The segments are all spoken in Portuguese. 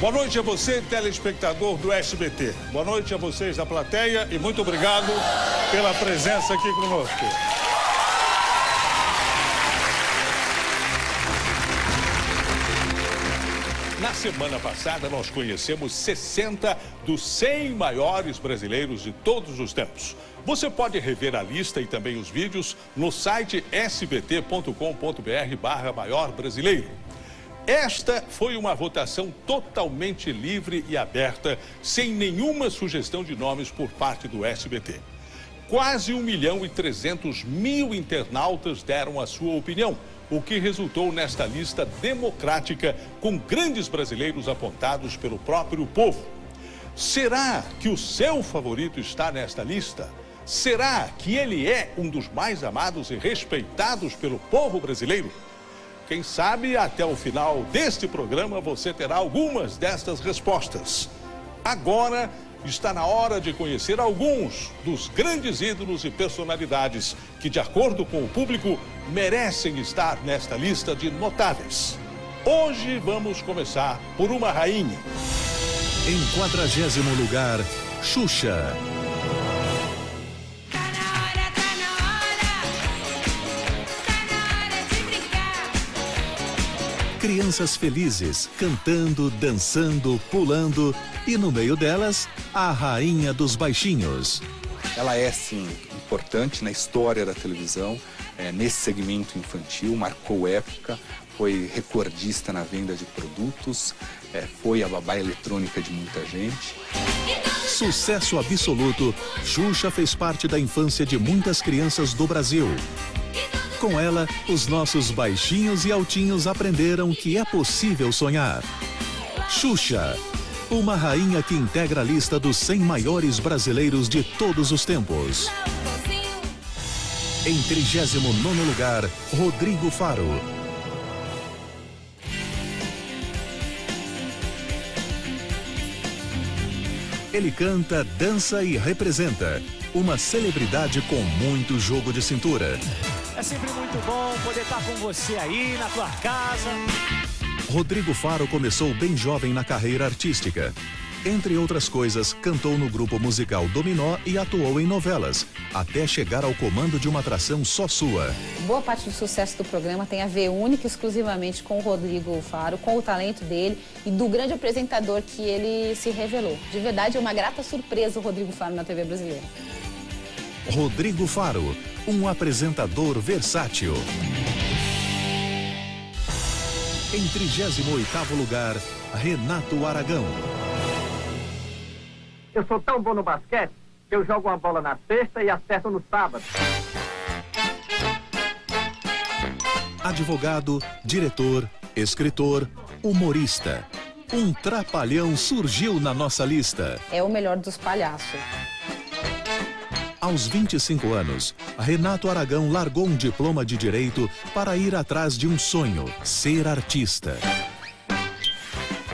Boa noite a você, telespectador do SBT. Boa noite a vocês da plateia e muito obrigado pela presença aqui conosco. Na semana passada, nós conhecemos 60 dos 100 maiores brasileiros de todos os tempos. Você pode rever a lista e também os vídeos no site sbt.com.br/maior brasileiro. Esta foi uma votação totalmente livre e aberta, sem nenhuma sugestão de nomes por parte do SBT. Quase 1.300.000 internautas deram a sua opinião, o que resultou nesta lista democrática com grandes brasileiros apontados pelo próprio povo. Será que o seu favorito está nesta lista? Será que ele é um dos mais amados e respeitados pelo povo brasileiro? Quem sabe até o final deste programa você terá algumas destas respostas. Agora está na hora de conhecer alguns dos grandes ídolos e personalidades que, de acordo com o público, merecem estar nesta lista de notáveis. Hoje vamos começar por uma rainha. Em 40º lugar, Xuxa. Crianças felizes, cantando, dançando, pulando e no meio delas, a rainha dos baixinhos. Ela é, sim, importante na história da televisão, nesse segmento infantil, marcou época, foi recordista na venda de produtos, foi a babá eletrônica de muita gente. Sucesso absoluto, Xuxa fez parte da infância de muitas crianças do Brasil. Com ela, os nossos baixinhos e altinhos aprenderam que é possível sonhar. Xuxa, uma rainha que integra a lista dos 100 maiores brasileiros de todos os tempos. Em 39º lugar, Rodrigo Faro. Ele canta, dança e representa. Uma celebridade com muito jogo de cintura. É sempre muito bom poder estar com você aí, na tua casa. Rodrigo Faro começou bem jovem na carreira artística. Entre outras coisas, cantou no grupo musical Dominó e atuou em novelas, até chegar ao comando de uma atração só sua. Boa parte do sucesso do programa tem a ver única e exclusivamente com o Rodrigo Faro, com o talento dele e do grande apresentador que ele se revelou. De verdade, é uma grata surpresa o Rodrigo Faro na TV brasileira. Rodrigo Faro, um apresentador versátil. Em 38º lugar, Renato Aragão. Eu sou tão bom no basquete que eu jogo uma bola na sexta e acerto no sábado. Advogado, diretor, escritor, humorista. Um trapalhão surgiu na nossa lista. É o melhor dos palhaços. Aos 25 anos, Renato Aragão largou um diploma de direito para ir atrás de um sonho, ser artista.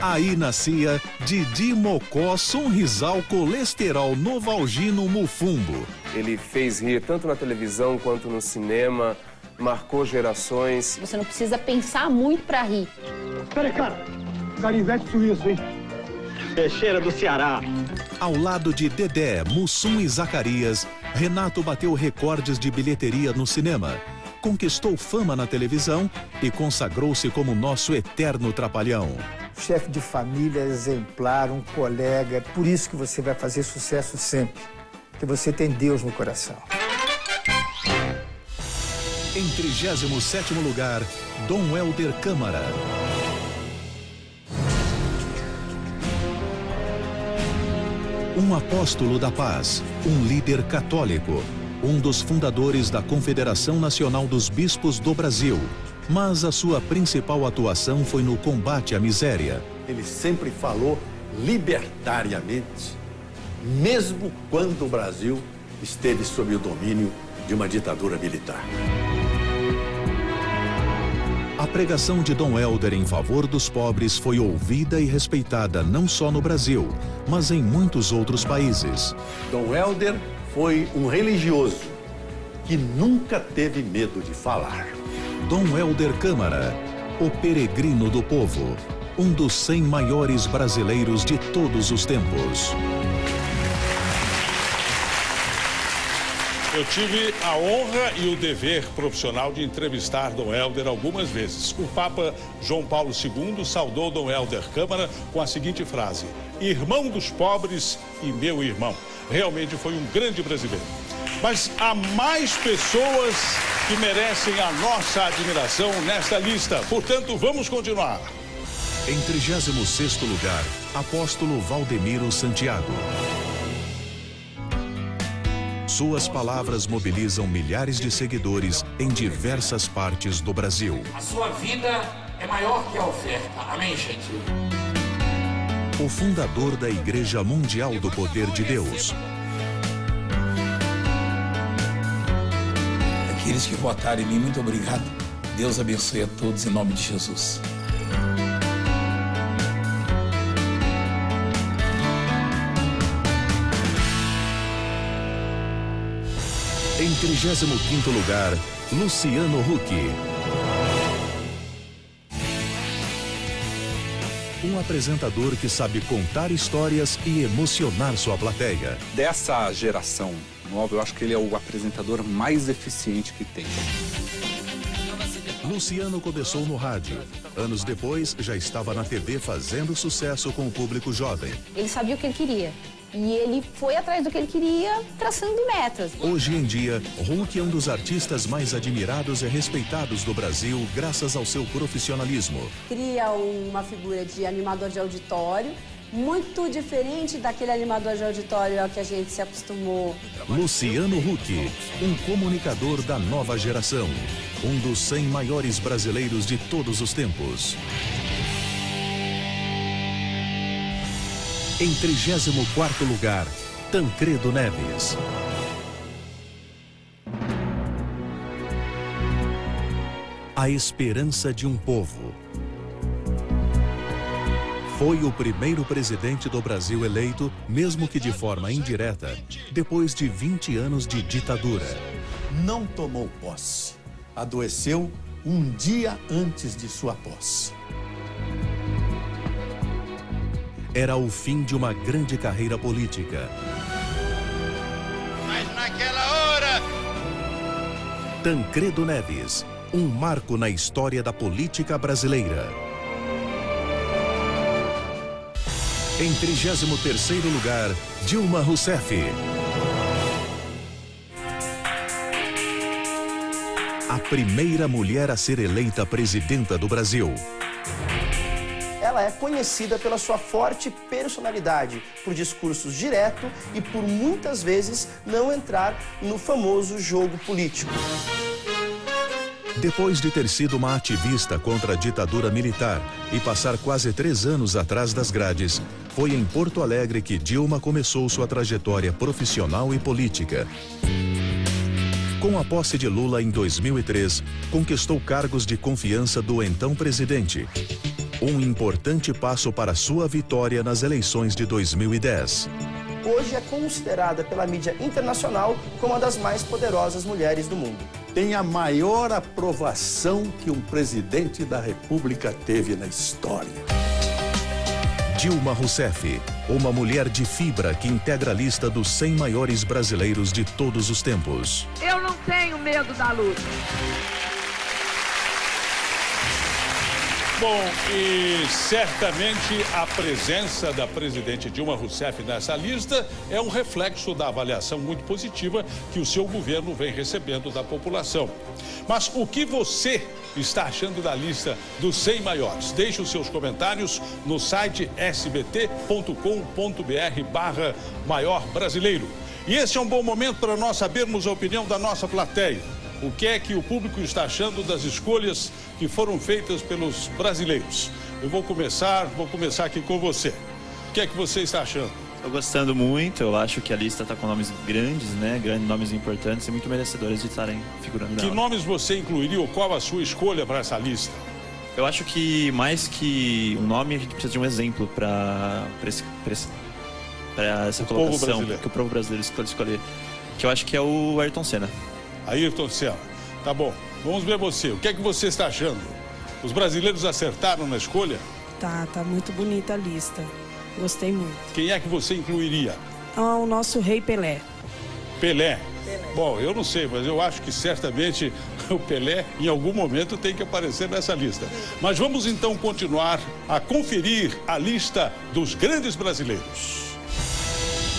Aí nascia Didi Mocó, Sonrisal, Colesterol, Novalgino, Mufumbo. Ele fez rir tanto na televisão quanto no cinema, marcou gerações. Você não precisa pensar muito para rir. Peraí, cara. Canivete suíço, hein? Peixeira do Ceará. Ao lado de Dedé, Mussum e Zacarias, Renato bateu recordes de bilheteria no cinema, conquistou fama na televisão e consagrou-se como nosso eterno trapalhão. Chefe de família exemplar, um colega, é por isso que você vai fazer sucesso sempre, porque você tem Deus no coração. Em 37º lugar, Dom Helder Câmara. Um apóstolo da paz, um líder católico, um dos fundadores da Confederação Nacional dos Bispos do Brasil. Mas a sua principal atuação foi no combate à miséria. Ele sempre falou libertariamente, mesmo quando o Brasil esteve sob o domínio de uma ditadura militar. A pregação de Dom Helder em favor dos pobres foi ouvida e respeitada não só no Brasil, mas em muitos outros países. Dom Helder foi um religioso que nunca teve medo de falar. Dom Helder Câmara, o peregrino do povo. um dos 100 maiores brasileiros de todos os tempos. Eu tive a honra e o dever profissional de entrevistar Dom Hélder algumas vezes. O Papa João Paulo II saudou Dom Hélder Câmara com a seguinte frase: irmão dos pobres e meu irmão. Realmente foi um grande brasileiro. Mas há mais pessoas que merecem a nossa admiração nesta lista. Portanto, vamos continuar. Em 36º lugar, apóstolo Valdemiro Santiago. Suas palavras mobilizam milhares de seguidores em diversas partes do Brasil. A sua vida é maior que a oferta. Amém, gente? O fundador da Igreja Mundial do Poder de Deus. Aqueles que votaram em mim, muito obrigado. Deus abençoe a todos em nome de Jesus. Em 35º lugar, Luciano Huck. Um apresentador que sabe contar histórias e emocionar sua plateia. Dessa geração nova, eu acho que ele é o apresentador mais eficiente que tem. Luciano começou no rádio. Anos depois, já estava na TV fazendo sucesso com o público jovem. Ele sabia o que ele queria. E ele foi atrás do que ele queria, traçando metas. Hoje em dia, Huck é um dos artistas mais admirados e respeitados do Brasil, graças ao seu profissionalismo. Cria uma figura de animador de auditório, muito diferente daquele animador de auditório ao que a gente se acostumou. Luciano Huck, um comunicador da nova geração. Um dos 100 maiores brasileiros de todos os tempos. Em 34º lugar, Tancredo Neves. A esperança de um povo. Foi o primeiro presidente do Brasil eleito, mesmo que de forma indireta, depois de 20 anos de ditadura. Não tomou posse. Adoeceu um dia antes de sua posse. Era o fim de uma grande carreira política. Mas naquela hora... Tancredo Neves, um marco na história da política brasileira. Em 33º lugar, Dilma Rousseff. A primeira mulher a ser eleita presidenta do Brasil. Ela é conhecida pela sua forte personalidade, por discursos diretos e por muitas vezes não entrar no famoso jogo político. Depois de ter sido uma ativista contra a ditadura militar e passar quase 3 anos atrás das grades, foi em Porto Alegre que Dilma começou sua trajetória profissional e política. Com a posse de Lula em 2003, conquistou cargos de confiança do então presidente. Um importante passo para sua vitória nas eleições de 2010. Hoje é considerada pela mídia internacional como uma das mais poderosas mulheres do mundo. Tem a maior aprovação que um presidente da República teve na história. Dilma Rousseff, uma mulher de fibra que integra a lista dos 100 maiores brasileiros de todos os tempos. Eu não tenho medo da luta. Bom, e certamente a presença da presidente Dilma Rousseff nessa lista é um reflexo da avaliação muito positiva que o seu governo vem recebendo da população. Mas o que você está achando da lista dos 100 maiores? Deixe os seus comentários no site sbt.com.br/maior brasileiro. E esse é um bom momento para nós sabermos a opinião da nossa plateia. O que é que o público está achando das escolhas que foram feitas pelos brasileiros? Eu vou começar aqui com você. O que é que você está achando? Estou gostando muito, eu acho que a lista está com nomes grandes, né? Grandes nomes importantes e muito merecedores de estarem figurando nela. Que nomes você incluiria ou qual a sua escolha para essa lista? Eu acho que mais que um nome, a gente precisa de um exemplo para essa colocação que o povo brasileiro escolher. Que eu acho que é o Ayrton Senna. Ayrton Senna. Tá bom. Vamos ver você. O que é que você está achando? Os brasileiros acertaram na escolha? Tá muito bonita a lista. Gostei muito. Quem é que você incluiria? O nosso Rei Pelé. Pelé? Bom, eu não sei, mas eu acho que certamente o Pelé em algum momento tem que aparecer nessa lista. Mas vamos então continuar a conferir a lista dos grandes brasileiros.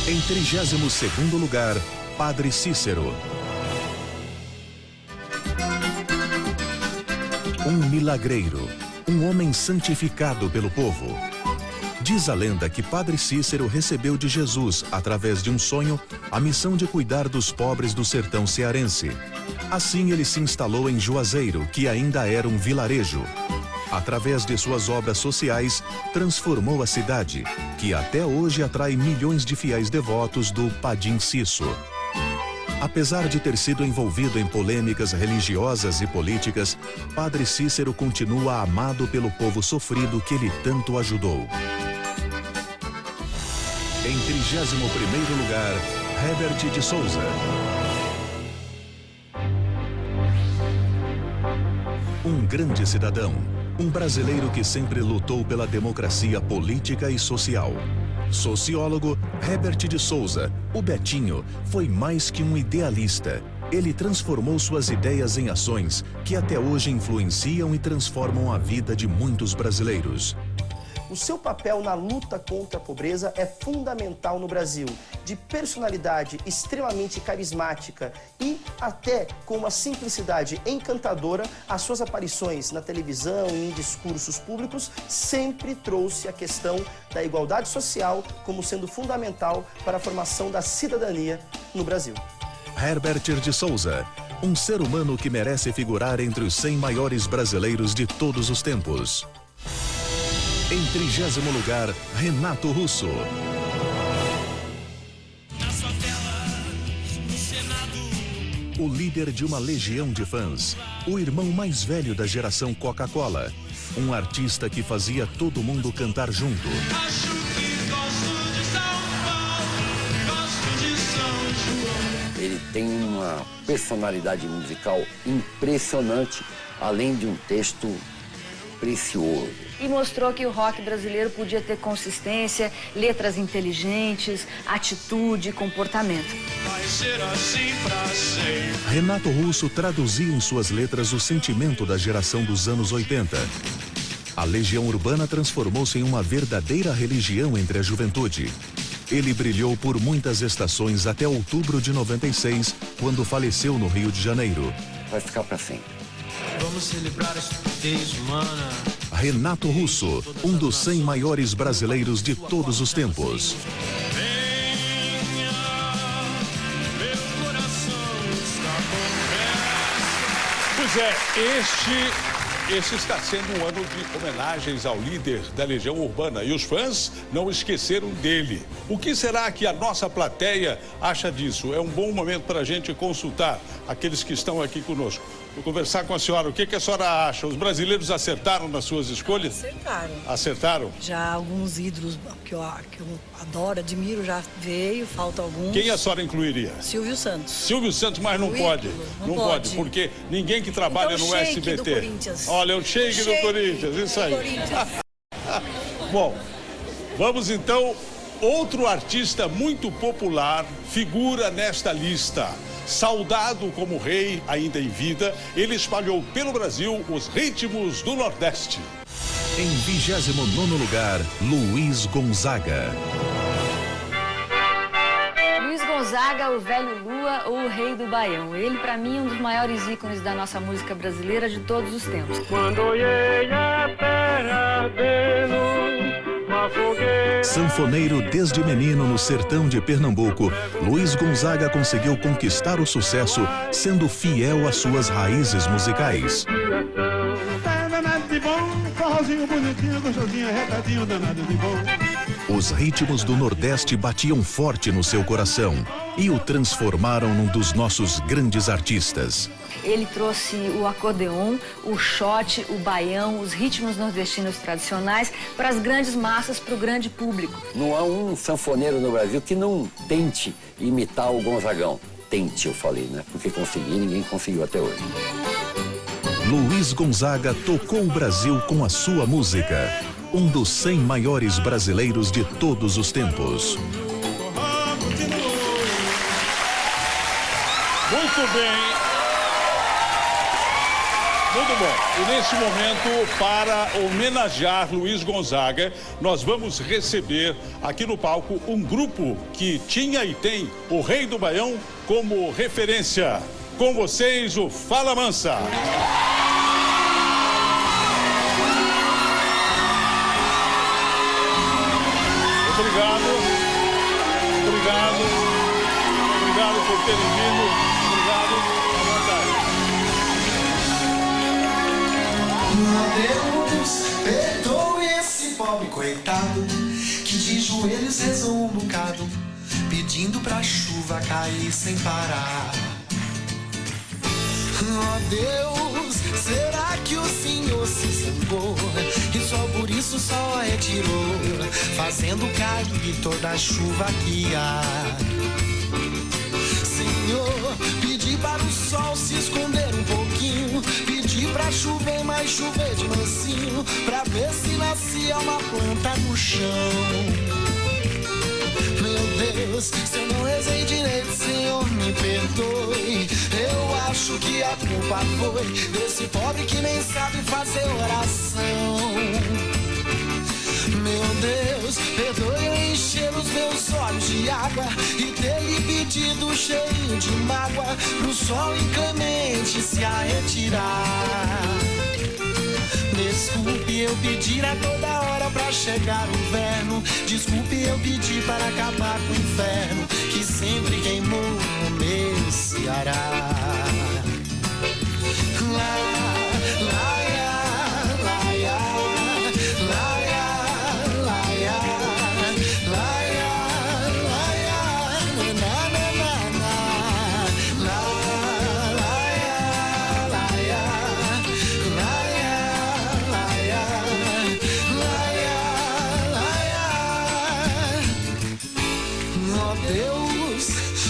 Em 32º lugar, Padre Cícero. Um milagreiro, um homem santificado pelo povo. Diz a lenda que Padre Cícero recebeu de Jesus, através de um sonho, a missão de cuidar dos pobres do sertão cearense. Assim ele se instalou em Juazeiro, que ainda era um vilarejo. Através de suas obras sociais, transformou a cidade, que até hoje atrai milhões de fiéis devotos do Padim Cisso. Apesar de ter sido envolvido em polêmicas religiosas e políticas, Padre Cícero continua amado pelo povo sofrido que ele tanto ajudou. Em 31º lugar, Herbert de Souza. Um grande cidadão, um brasileiro que sempre lutou pela democracia política e social. Sociólogo, Herbert de Souza, o Betinho, foi mais que um idealista. Ele transformou suas ideias em ações que até hoje influenciam e transformam a vida de muitos brasileiros. O seu papel na luta contra a pobreza é fundamental no Brasil. De personalidade extremamente carismática e até com uma simplicidade encantadora, as suas aparições na televisão e em discursos públicos sempre trouxe a questão da igualdade social como sendo fundamental para a formação da cidadania no Brasil. Herbert de Souza, um ser humano que merece figurar entre os 100 maiores brasileiros de todos os tempos. Em 30º lugar, Renato Russo. O líder de uma legião de fãs, o irmão mais velho da geração Coca-Cola, um artista que fazia todo mundo cantar junto. Ele tem uma personalidade musical impressionante, além de um texto precioso. E mostrou que o rock brasileiro podia ter consistência, letras inteligentes, atitude, comportamento. Vai ser assim pra sempre. Renato Russo traduzia em suas letras o sentimento da geração dos anos 80. A Legião Urbana transformou-se em uma verdadeira religião entre a juventude. Ele brilhou por muitas estações até outubro de 96, quando faleceu no Rio de Janeiro. Vai ficar pra sempre. Vamos celebrar a estupidez humana. Renato Russo, um dos 100 maiores brasileiros de todos os tempos. Pois é, este está sendo um ano de homenagens ao líder da Legião Urbana e os fãs não esqueceram dele. O que será que a nossa plateia acha disso? É um bom momento para a gente consultar aqueles que estão aqui conosco. Vou conversar com a senhora. O que a senhora acha? Os brasileiros acertaram nas suas escolhas? Acertaram. Acertaram? Já alguns ídolos que eu adoro, admiro, já veio, falta alguns. Quem a senhora incluiria? Silvio Santos. Silvio Santos, mas não pode. Não pode, porque ninguém que trabalha então, no SBT. Do Corinthians. Olha, o shake do Corinthians, isso aí. Bom, vamos então. Outro artista muito popular figura nesta lista. Saudado como rei, ainda em vida, ele espalhou pelo Brasil os ritmos do Nordeste. Em 29º lugar, Luiz Gonzaga. Luiz Gonzaga, o velho Lua ou o rei do Baião. Ele, para mim, é um dos maiores ícones da nossa música brasileira de todos os tempos. Quando olhei a terra dele, sanfoneiro desde menino no sertão de Pernambuco, Luiz Gonzaga conseguiu conquistar o sucesso sendo fiel às suas raízes musicais. Os ritmos do Nordeste batiam forte no seu coração e o transformaram num dos nossos grandes artistas. Ele trouxe o acordeon, o shot, o baião, os ritmos nordestinos tradicionais para as grandes massas, para o grande público. Não há um sanfoneiro no Brasil que não tente imitar o Gonzagão. Tente, eu falei, né? Porque consegui, ninguém conseguiu até hoje. Luiz Gonzaga tocou o Brasil com a sua música. um dos 100 maiores brasileiros de todos os tempos. Muito bem. Muito bom. E nesse momento, para homenagear Luiz Gonzaga, nós vamos receber aqui no palco um grupo que tinha e tem o Rei do Baião como referência. Com vocês, o Fala Mansa. Obrigado. Obrigado. Obrigado por terem vindo. Obrigado. À vontade. Meu Deus, perdoe esse pobre coitado que de joelhos rezou um bocado, pedindo pra chuva cair sem parar. Oh Deus, será que o Senhor se zangou e só por isso só retirou, fazendo cair toda a chuva que há? Senhor, pedi para o sol se esconder um pouquinho, pedi pra chover, mas chover de mansinho, pra ver se nascia uma planta no chão. Meu Deus, se eu não rezei direito, Senhor, me perdoe. Eu acho que a culpa foi desse pobre que nem sabe fazer oração. Meu Deus, perdoe eu encher os meus olhos de água e ter lhe pedido cheio de mágoa pro sol inclemente se retirar. Desculpe eu pedir a toda hora pra chegar o inverno, desculpe eu pedir para acabar com o inferno que sempre queimou o meu Ceará.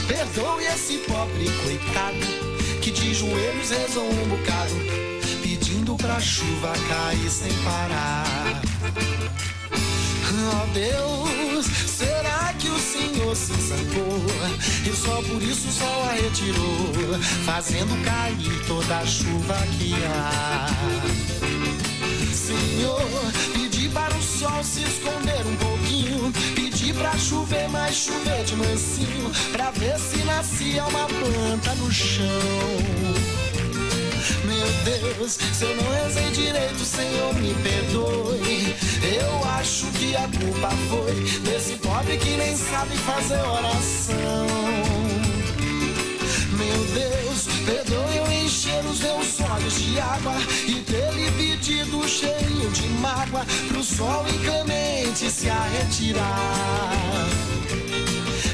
Perdoe esse pobre coitado que de joelhos rezou um bocado, pedindo pra chuva cair sem parar. Oh Deus, será que o Senhor se zangou e só por isso só a retirou, fazendo cair toda a chuva que há? Senhor, pedi para o sol se esconder um pouquinho, pedi pra chover, mas chover de mansinho, pra ver se nascia uma planta no chão. Meu Deus, se eu não rezei direito, Senhor, me perdoe. Eu acho que a culpa foi desse pobre que nem sabe fazer oração. Meu Deus, perdoe eu encher os meus olhos de água e ter lhe pedido cheio de mágoa pro sol inclemente se retirar.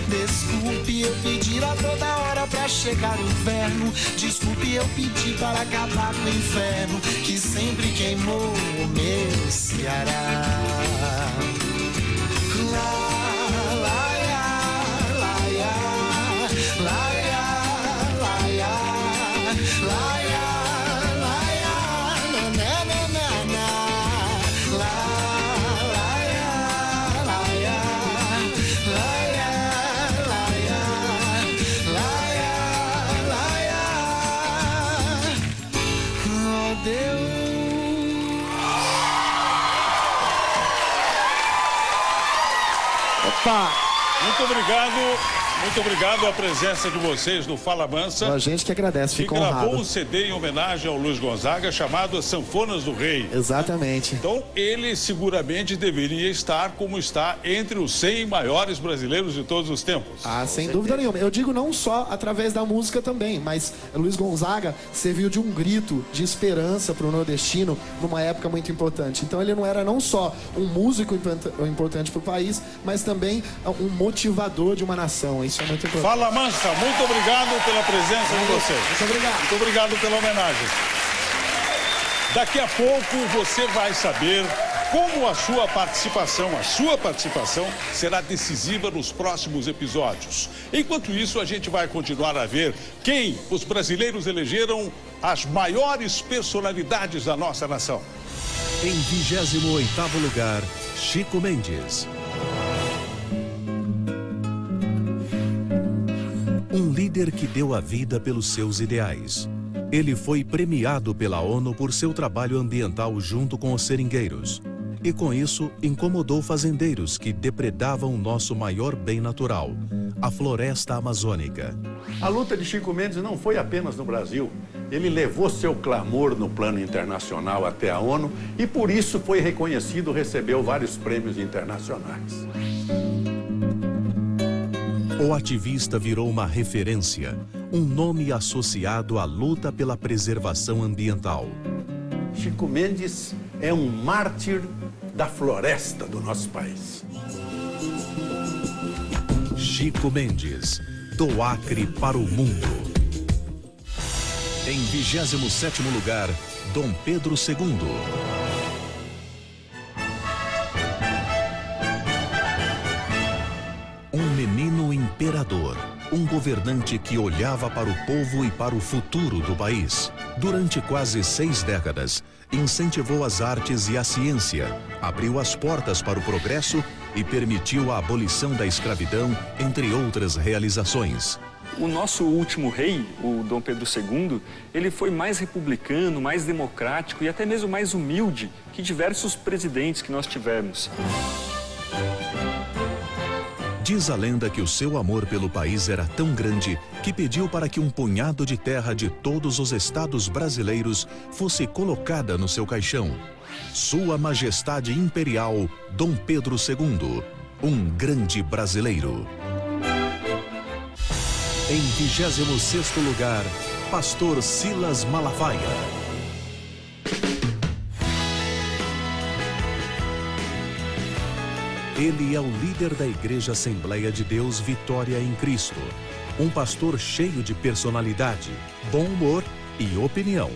Desculpe eu pedir a toda hora pra chegar o inverno, desculpe eu pedir para acabar com o inferno que sempre queimou o meu Ceará. Muito obrigado a presença de vocês no Fala Mansa. A gente que agradece, fica honrado. Que gravou um CD em homenagem ao Luiz Gonzaga chamado As Sanfonas do Rei. Exatamente. Então ele seguramente deveria estar como está entre os 100 maiores brasileiros de todos os tempos. Ah, sem dúvida nenhuma. Eu digo não só através da música também, mas Luiz Gonzaga serviu de um grito de esperança para o nordestino numa época muito importante. Então ele não era não só um músico importante para o país, mas também um motivador de uma nação. Isso é muito importante. Fala Mansa, muito obrigado pela presença de vocês. Muito obrigado. Muito obrigado pela homenagem. Daqui a pouco você vai saber como a sua participação será decisiva nos próximos episódios. Enquanto isso, a gente vai continuar a ver quem os brasileiros elegeram as maiores personalidades da nossa nação. Em 28º lugar, Chico Mendes. Um líder que deu a vida pelos seus ideais. Ele foi premiado pela ONU por seu trabalho ambiental junto com os seringueiros. E com isso, incomodou fazendeiros que depredavam o nosso maior bem natural, a floresta amazônica. A luta de Chico Mendes não foi apenas no Brasil. Ele levou seu clamor no plano internacional até a ONU e por isso foi reconhecido, recebeu vários prêmios internacionais. O ativista virou uma referência, um nome associado à luta pela preservação ambiental. Chico Mendes é um mártir da floresta do nosso país. Chico Mendes, do Acre para o mundo. Em 27º lugar, Dom Pedro II. Um menino imperador, um governante que olhava para o povo e para o futuro do país. Durante quase 6 décadas, incentivou as artes e a ciência, abriu as portas para o progresso e permitiu a abolição da escravidão, entre outras realizações. O nosso último rei, o Dom Pedro II, ele foi mais republicano, mais democrático e até mesmo mais humilde que diversos presidentes que nós tivemos. Diz a lenda que o seu amor pelo país era tão grande que pediu para que um punhado de terra de todos os estados brasileiros fosse colocada no seu caixão. Sua Majestade Imperial, Dom Pedro II, um grande brasileiro. Em 26º lugar, Pastor Silas Malafaia. Ele é o líder da Igreja Assembleia de Deus Vitória em Cristo. Um pastor cheio de personalidade, bom humor e opinião.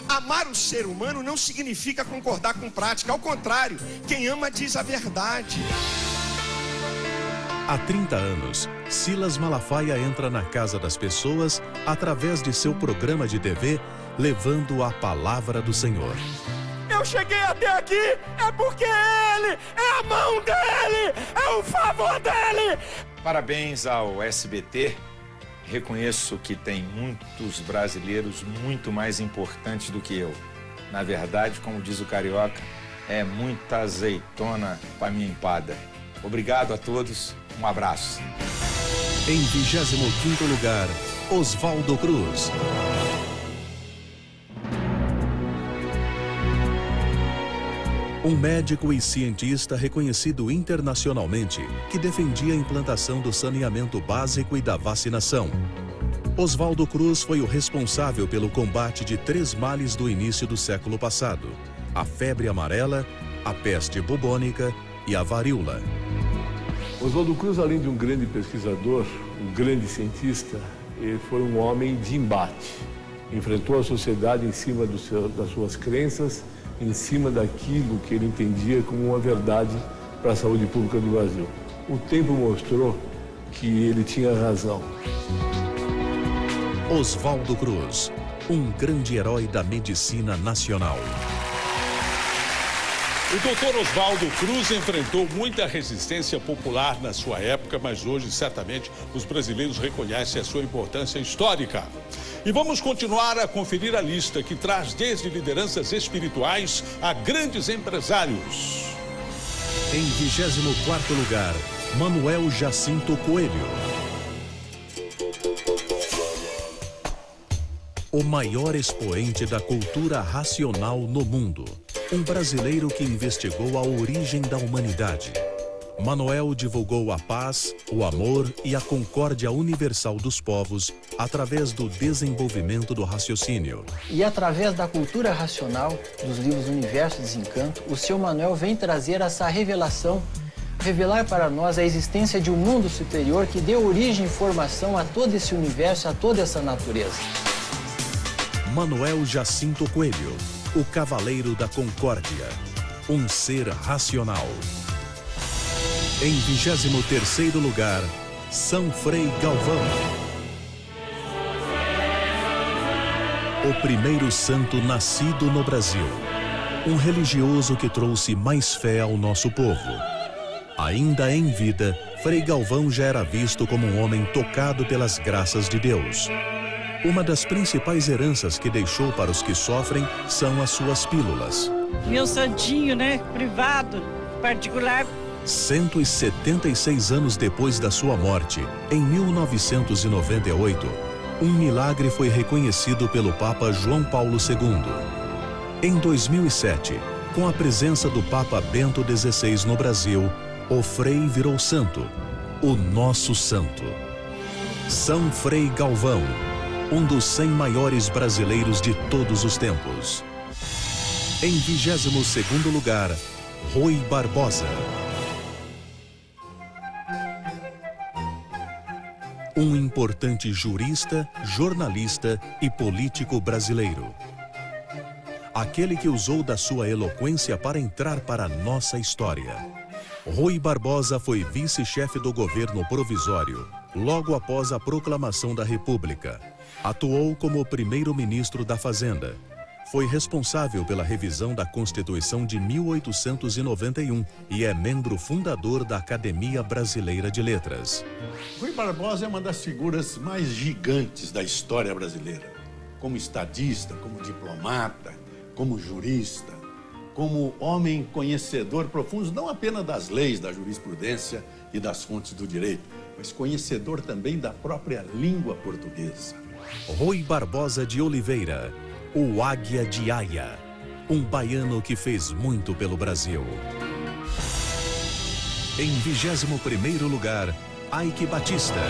Amar o ser humano não significa concordar com prática. Ao contrário, quem ama diz a verdade. Há 30 anos, Silas Malafaia entra na casa das pessoas através de seu programa de TV, levando a palavra do Senhor. Eu cheguei até aqui é porque Ele, é a mão dEle, é o favor dEle. Parabéns ao SBT. Reconheço que tem muitos brasileiros muito mais importantes do que eu. Na verdade, como diz o carioca, é muita azeitona para minha empada. Obrigado a todos, um abraço. Em 25º lugar, Oswaldo Cruz. Um médico e cientista reconhecido internacionalmente que defendia a implantação do saneamento básico e da vacinação. Oswaldo Cruz foi o responsável pelo combate de 3 males do início do século passado: a febre amarela, a peste bubônica e a varíola. Oswaldo Cruz, além de um grande pesquisador, um grande cientista, ele foi um homem de embate. Enfrentou a sociedade em cima das suas crenças, em cima daquilo que ele entendia como uma verdade para a saúde pública do Brasil. O tempo mostrou que ele tinha razão. Oswaldo Cruz, um grande herói da medicina nacional. O doutor Oswaldo Cruz enfrentou muita resistência popular na sua época, mas hoje, certamente, os brasileiros reconhecem a sua importância histórica. E vamos continuar a conferir a lista que traz desde lideranças espirituais a grandes empresários. Em 24º lugar, Manuel Jacinto Coelho. O maior expoente da cultura racional no mundo. Um brasileiro que investigou a origem da humanidade. Manuel divulgou a paz, o amor e a concórdia universal dos povos através do desenvolvimento do raciocínio. E através da cultura racional, dos livros Universo e Desencanto, o seu Manuel vem trazer essa revelação, revelar para nós a existência de um mundo superior que deu origem e formação a todo esse universo, a toda essa natureza. Manuel Jacinto Coelho, o Cavaleiro da Concórdia, um ser racional. Em 23º lugar, São Frei Galvão. O primeiro santo nascido no Brasil. Um religioso que trouxe mais fé ao nosso povo. Ainda em vida, Frei Galvão já era visto como um homem tocado pelas graças de Deus. Uma das principais heranças que deixou para os que sofrem são as suas pílulas. Meu santinho, né? Privado, particular. 176 anos depois da sua morte, em 1998, um milagre foi reconhecido pelo Papa João Paulo II. Em 2007, com a presença do Papa Bento XVI no Brasil, o Frei virou santo, o nosso santo. São Frei Galvão, um dos 100 maiores brasileiros de todos os tempos. Em 22º lugar, Rui Barbosa. Um importante jurista, jornalista e político brasileiro. Aquele que usou da sua eloquência para entrar para a nossa história. Rui Barbosa foi vice-chefe do governo provisório, logo após a proclamação da República. Atuou como primeiro-ministro da Fazenda. Foi responsável pela revisão da Constituição de 1891 e é membro fundador da Academia Brasileira de Letras. Rui Barbosa é uma das figuras mais gigantes da história brasileira. Como estadista, como diplomata, como jurista, como homem conhecedor profundo, não apenas das leis, da jurisprudência e das fontes do direito, mas conhecedor também da própria língua portuguesa. Rui Barbosa de Oliveira, o Águia de Aia, um baiano que fez muito pelo Brasil. Em 21º lugar, Ike Batista.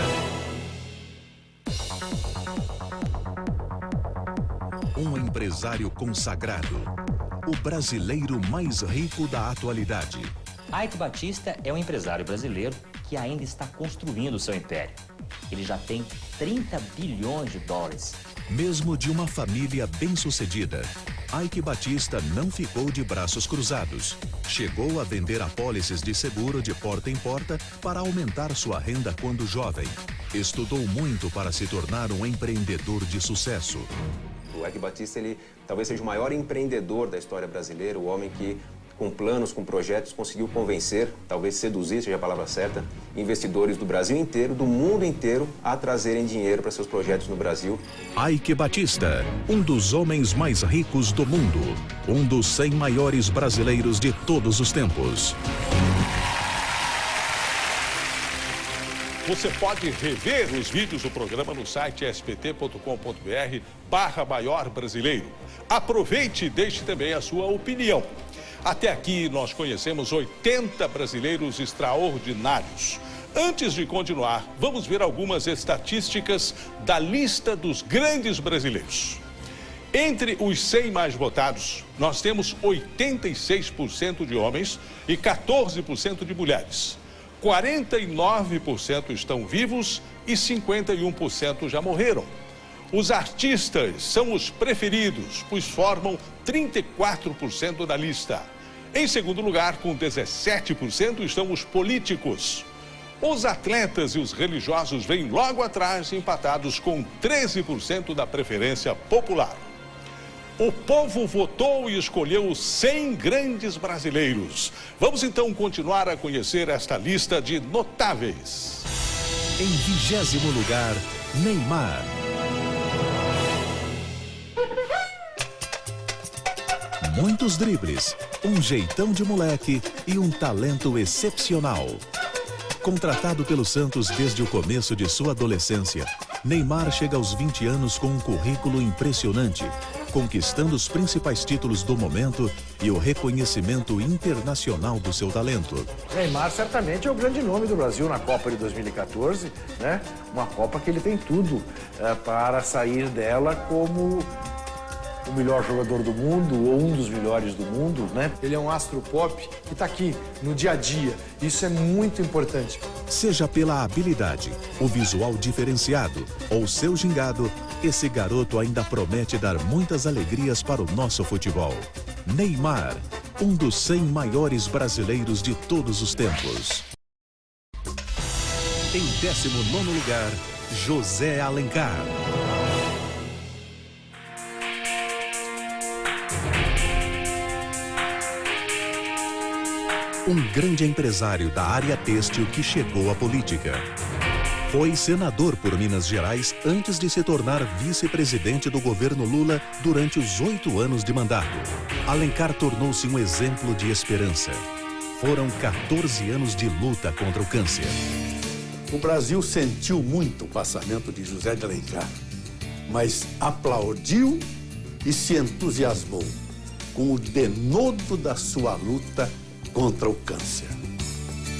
Um empresário consagrado, o brasileiro mais rico da atualidade. Ike Batista é um empresário brasileiro que ainda está construindo seu império. Ele já tem 30 bilhões de dólares. Mesmo de uma família bem-sucedida, Ike Batista não ficou de braços cruzados. Chegou a vender apólices de seguro de porta em porta para aumentar sua renda quando jovem. Estudou muito para se tornar um empreendedor de sucesso. O Ike Batista, ele talvez seja o maior empreendedor da história brasileira, o homem que, com planos, com projetos, conseguiu convencer, talvez seduzir, seja a palavra certa, investidores do Brasil inteiro, do mundo inteiro, a trazerem dinheiro para seus projetos no Brasil. Ike Batista, um dos homens mais ricos do mundo, um dos 100 maiores brasileiros de todos os tempos. Você pode rever os vídeos do programa no site spt.com.br/maior brasileiro. Aproveite e deixe também a sua opinião. Até aqui nós conhecemos 80 brasileiros extraordinários. Antes de continuar, vamos ver algumas estatísticas da lista dos grandes brasileiros. Entre os 100 mais votados, nós temos 86% de homens e 14% de mulheres. 49% estão vivos e 51% já morreram. Os artistas são os preferidos, pois formam 34% da lista. Em segundo lugar, com 17%, estão os políticos. Os atletas e os religiosos vêm logo atrás, empatados com 13% da preferência popular. O povo votou e escolheu os 100 grandes brasileiros. Vamos então continuar a conhecer esta lista de notáveis. Em 20º lugar, Neymar. Muitos dribles, um jeitão de moleque e um talento excepcional. Contratado pelo Santos desde o começo de sua adolescência, Neymar chega aos 20 anos com um currículo impressionante, conquistando os principais títulos do momento e o reconhecimento internacional do seu talento. Neymar certamente é o grande nome do Brasil na Copa de 2014, né? Uma Copa que ele tem tudo para sair dela como o melhor jogador do mundo ou um dos melhores do mundo, né? Ele é um astro pop que está aqui no dia a dia. Isso é muito importante. Seja pela habilidade, o visual diferenciado ou seu gingado, esse garoto ainda promete dar muitas alegrias para o nosso futebol. Neymar, um dos 100 maiores brasileiros de todos os tempos. Em 19º lugar, José Alencar. um grande empresário da área têxtil que chegou à política. Foi senador por Minas Gerais antes de se tornar vice-presidente do governo Lula durante os 8 anos de mandato. Alencar tornou-se um exemplo de esperança. Foram 14 anos de luta contra o câncer. O Brasil sentiu muito o passamento de José de Alencar, mas aplaudiu e se entusiasmou com o denodo da sua luta contra o câncer.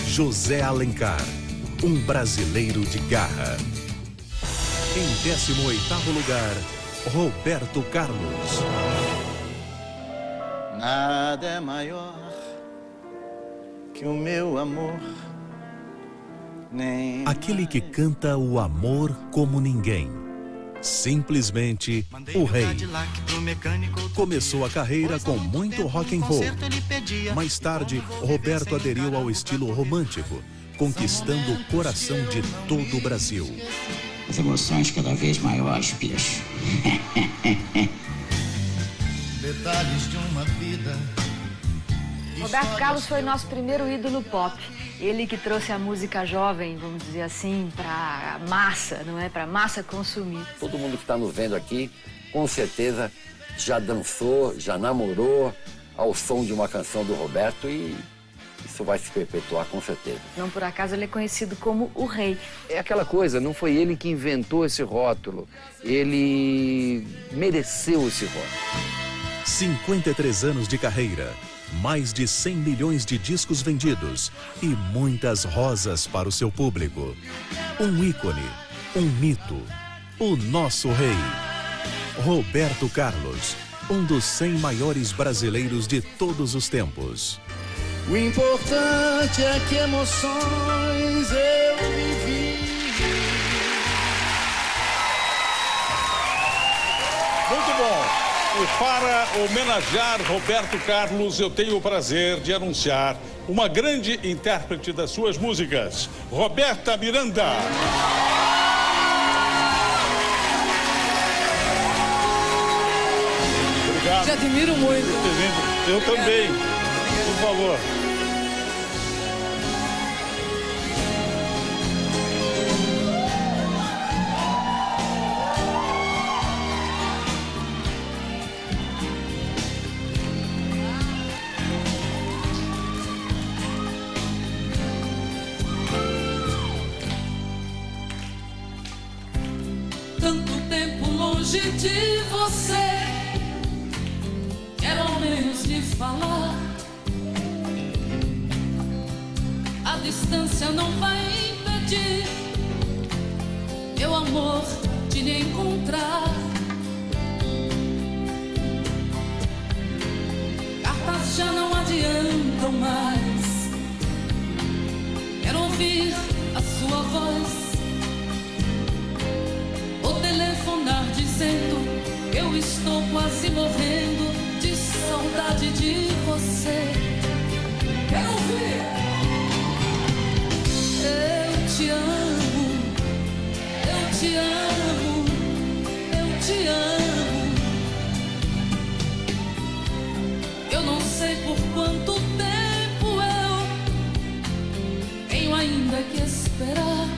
José Alencar, um brasileiro de garra. Em 18º lugar, Roberto Carlos. Nada é maior que o meu amor. Nem Aquele que canta o amor como ninguém. Simplesmente o rei. Começou a carreira com muito rock and roll. Mais tarde, Roberto aderiu ao estilo romântico, conquistando o coração de todo o Brasil. As emoções cada vez maiores, bicho. detalhes de uma vida. Roberto Carlos foi nosso primeiro ídolo pop. Ele que trouxe a música jovem, vamos dizer assim, para massa, não é? Para massa consumir. Todo mundo que está nos vendo aqui, com certeza, já dançou, já namorou ao som de uma canção do Roberto e isso vai se perpetuar com certeza. Não por acaso ele é conhecido como o rei. É aquela coisa, não foi ele que inventou esse rótulo, ele mereceu esse rótulo. 53 anos de carreira, mais de 100 milhões de discos vendidos e muitas rosas para o seu público. Um ícone, um mito, o nosso rei. Roberto Carlos, um dos 100 maiores brasileiros de todos os tempos. O importante é que emoções eu vivi. Muito bom. E para homenagear Roberto Carlos, eu tenho o prazer de anunciar uma grande intérprete das suas músicas, Roberta Miranda. Obrigado. Te admiro muito. Eu também. Por favor. Tanto tempo longe de você, quero ao menos lhe falar. A distância não vai impedir meu amor de lhe encontrar. Cartas já não adiantam mais. Quero ouvir a sua voz ou telefonar dizendo que eu estou quase morrendo de saudade de você. Quero ouvir. Eu te amo, eu te amo, eu te amo. Eu não sei por quanto tempo eu tenho ainda que esperar.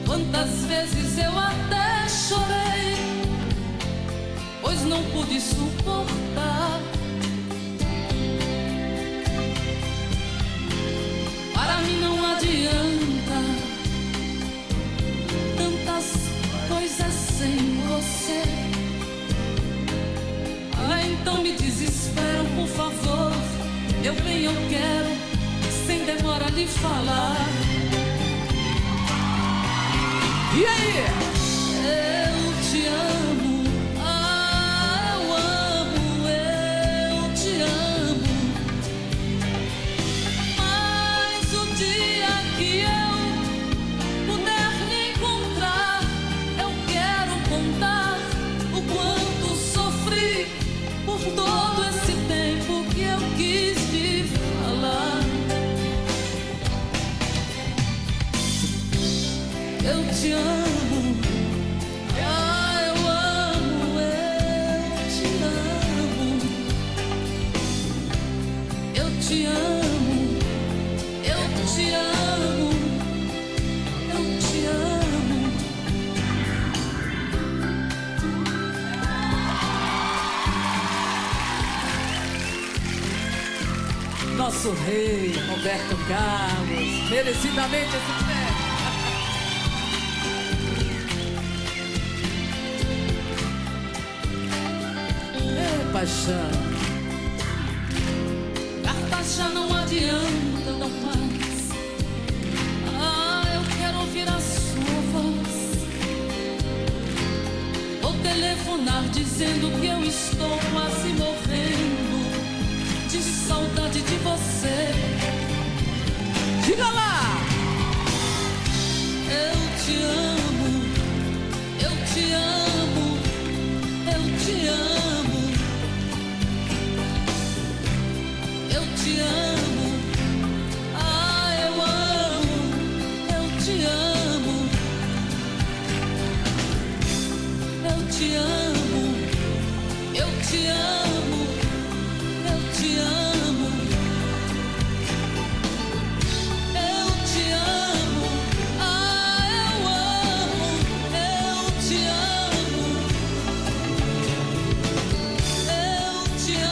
Quantas vezes eu até chorei, pois não pude suportar. Para mim não adianta tantas coisas sem você. Ah, então me desesperam, por favor. Eu venho, eu quero, sem demora lhe falar. E aí? Eu te amo, ah, eu amo, eu te amo. Mas o dia que eu puder me encontrar, eu quero contar o quanto sofri por todo esse tempo que eu quis te falar. Eu te amo. te amo, eu te amo, eu te amo. Nosso rei, Roberto Carlos, merecidamente esse pé. Paixão. Cartas já não adiantam mais. Ah, eu quero ouvir a sua voz. Vou telefonar dizendo que eu estou quase morrendo de saudade de você. Diga lá! Eu te amo, eu te amo, eu te amo. Eu te amo, ah, eu amo, eu te amo. Eu te amo, eu te amo, eu te amo. Eu te amo, ah, eu amo, eu te amo. Eu te amo.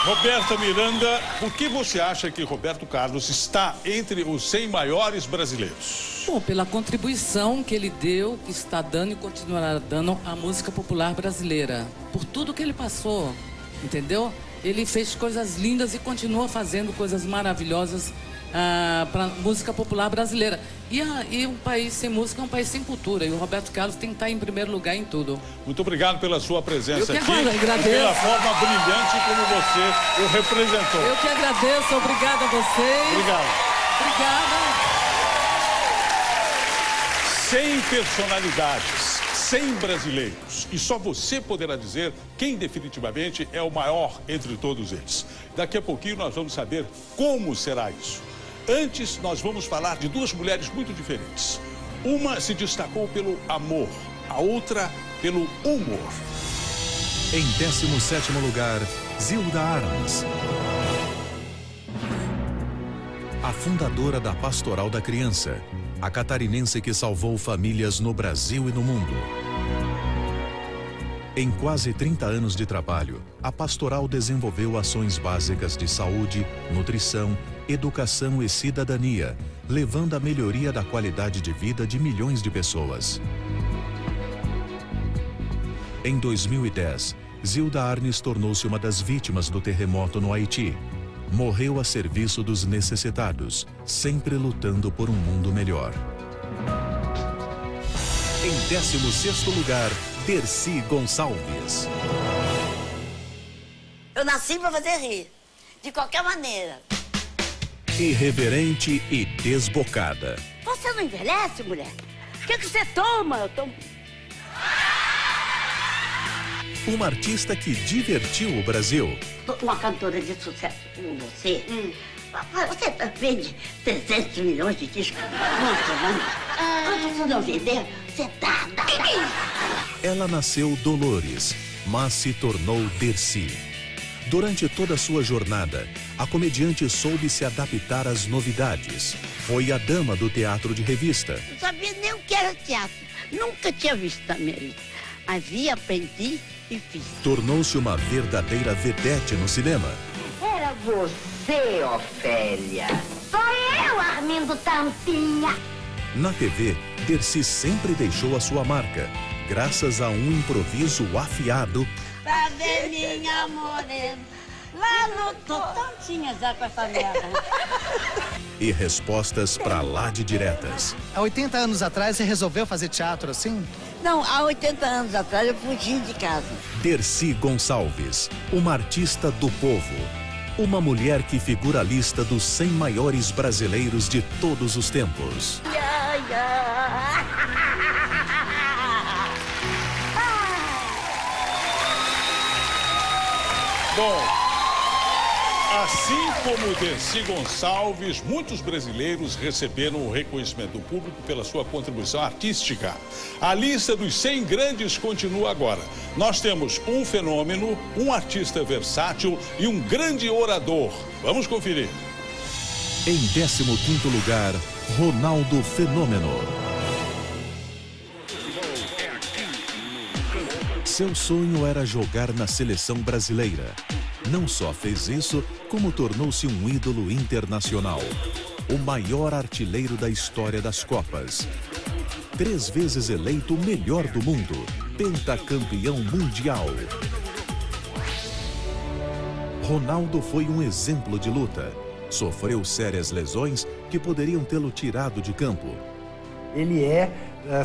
Roberta Miranda, por que você acha que Roberto Carlos está entre os 100 maiores brasileiros? Bom, pela contribuição que ele deu, que está dando e continuará dando à música popular brasileira. Por tudo que ele passou, entendeu? Ele fez coisas lindas e continua fazendo coisas maravilhosas para a música popular brasileira. E um país sem música é um país sem cultura. E o Roberto Carlos tem que estar em primeiro lugar em tudo. Muito obrigado pela sua presença aqui. Eu que agradeço. E pela forma brilhante como você o representou. Eu que agradeço. Obrigada a vocês. Obrigado. Obrigada. 100 personalidades, 100 brasileiros. E só você poderá dizer quem definitivamente é o maior entre todos eles. Daqui a pouquinho nós vamos saber como será isso. Antes, nós vamos falar de duas mulheres muito diferentes. Uma se destacou pelo amor, a outra pelo humor. Em 17º lugar, Zilda Armas. A fundadora da Pastoral da Criança, a catarinense que salvou famílias no Brasil e no mundo. Em quase 30 anos de trabalho, a Pastoral desenvolveu ações básicas de saúde, nutrição, educação e cidadania, levando à melhoria da qualidade de vida de milhões de pessoas. Em 2010, Zilda Arnes tornou-se uma das vítimas do terremoto no Haiti. Morreu a serviço dos necessitados, sempre lutando por um mundo melhor. Em 16º lugar, Dercy Gonçalves. Eu nasci pra fazer rir, de qualquer maneira. Irreverente e desbocada. Você não envelhece, mulher? O que você toma? Eu tomo... Uma artista que divertiu o Brasil. Uma cantora de sucesso como você, você vende 300 milhões de discos numa semana. Quando você não vender, você dá. Ela nasceu Dolores, mas se tornou Dercy. Durante toda a sua jornada, a comediante soube se adaptar às novidades. Foi a dama do teatro de revista. Não sabia nem o que era teatro. Nunca tinha visto na minha vida. Mas vi, aprendi e fiz. Tornou-se uma verdadeira vedete no cinema. Era você, Ofélia. Sou eu, Armindo Tampinha. Na TV, Dercy sempre deixou a sua marca, graças a um improviso afiado. Pra ver minha morena, lá no Totontinha já com essa merda. E respostas pra lá de diretas. Há 80 anos atrás, você resolveu fazer teatro assim? Não, há 80 anos atrás eu fugi de casa. Dercy Gonçalves, uma artista do povo. Uma mulher que figura a lista dos 100 maiores brasileiros de todos os tempos. Ai, ai. Bom, assim como Dercy Gonçalves, muitos brasileiros receberam o reconhecimento público pela sua contribuição artística. A lista dos 100 grandes continua agora. Nós temos um fenômeno, um artista versátil e um grande orador. Vamos conferir. Em 15º lugar, Ronaldo Fenômeno. Seu sonho era jogar na seleção brasileira. Não só fez isso, como tornou-se um ídolo internacional. O maior artilheiro da história das Copas. 3 vezes eleito o melhor do mundo, pentacampeão mundial. Ronaldo foi um exemplo de luta. Sofreu sérias lesões que poderiam tê-lo tirado de campo. Ele é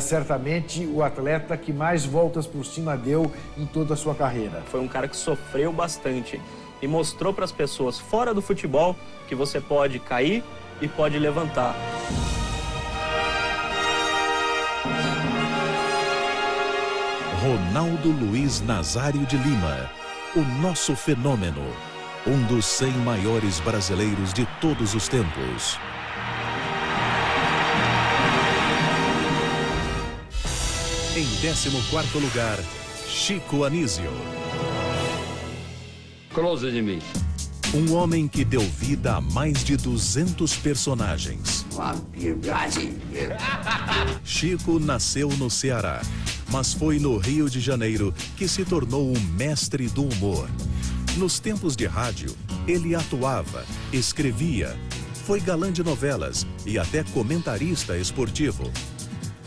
certamente o atleta que mais voltas por cima deu em toda a sua carreira. Foi um cara que sofreu bastante e mostrou para as pessoas fora do futebol que você pode cair e pode levantar. Ronaldo Luiz Nazário de Lima, o nosso fenômeno. Um dos 100 maiores brasileiros de todos os tempos. Em 14º lugar, Chico Anísio. Close de mim. Um homem que deu vida a mais de 200 personagens. Chico nasceu no Ceará, mas foi no Rio de Janeiro que se tornou um mestre do humor. Nos tempos de rádio, ele atuava, escrevia, foi galã de novelas e até comentarista esportivo.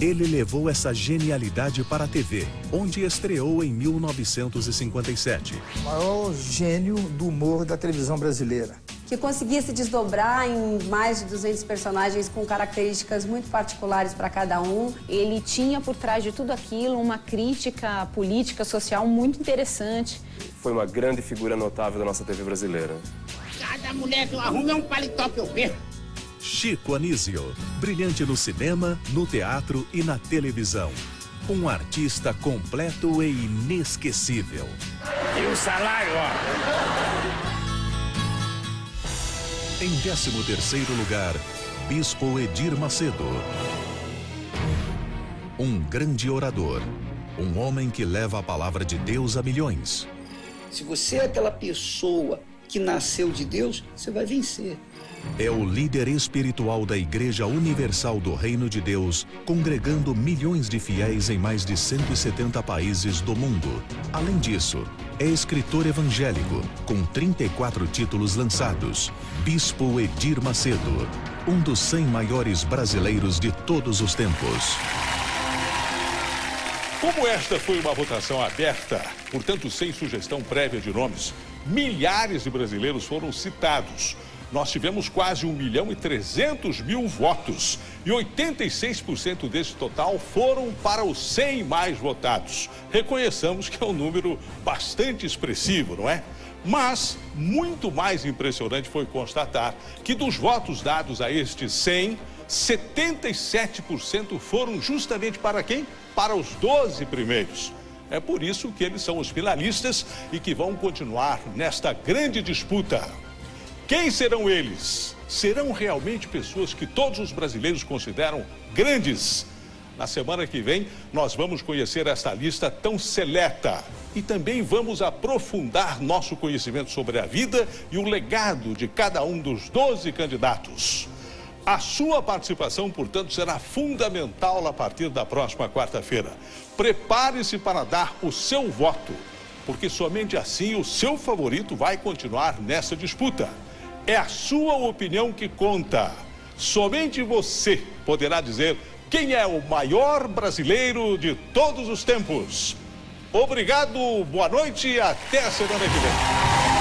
Ele levou essa genialidade para a TV, onde estreou em 1957. O maior gênio do humor da televisão brasileira. Que conseguia se desdobrar em mais de 200 personagens com características muito particulares para cada um. Ele tinha por trás de tudo aquilo uma crítica política, social muito interessante. Foi uma grande figura notável da nossa TV brasileira. Cada mulher que eu arrumo é um paletó que eu perco. Chico Anísio, brilhante no cinema, no teatro e na televisão. Um artista completo e inesquecível. E o salário, ó. Em 13º lugar, Bispo Edir Macedo. Um grande orador. Um homem que leva a palavra de Deus a milhões. Se você é aquela pessoa que nasceu de Deus, você vai vencer. É o líder espiritual da Igreja Universal do Reino de Deus, congregando milhões de fiéis em mais de 170 países do mundo. Além disso, é escritor evangélico, com 34 títulos lançados. Bispo Edir Macedo, um dos 100 maiores brasileiros de todos os tempos. Como esta foi uma votação aberta, portanto sem sugestão prévia de nomes, milhares de brasileiros foram citados. Nós tivemos quase 1.300.000 votos e 86% desse total foram para os 100 mais votados. Reconheçamos que é um número bastante expressivo, não é? Mas muito mais impressionante foi constatar que dos votos dados a estes 100, 77% foram justamente para quem? Para os 12 primeiros. É por isso que eles são os finalistas e que vão continuar nesta grande disputa. Quem serão eles? Serão realmente pessoas que todos os brasileiros consideram grandes? Na semana que vem, nós vamos conhecer esta lista tão seleta e também vamos aprofundar nosso conhecimento sobre a vida e o legado de cada um dos 12 candidatos. A sua participação, portanto, será fundamental a partir da próxima quarta-feira. Prepare-se para dar o seu voto, porque somente assim o seu favorito vai continuar nessa disputa. É a sua opinião que conta. Somente você poderá dizer quem é o maior brasileiro de todos os tempos. Obrigado, boa noite e até a semana que vem.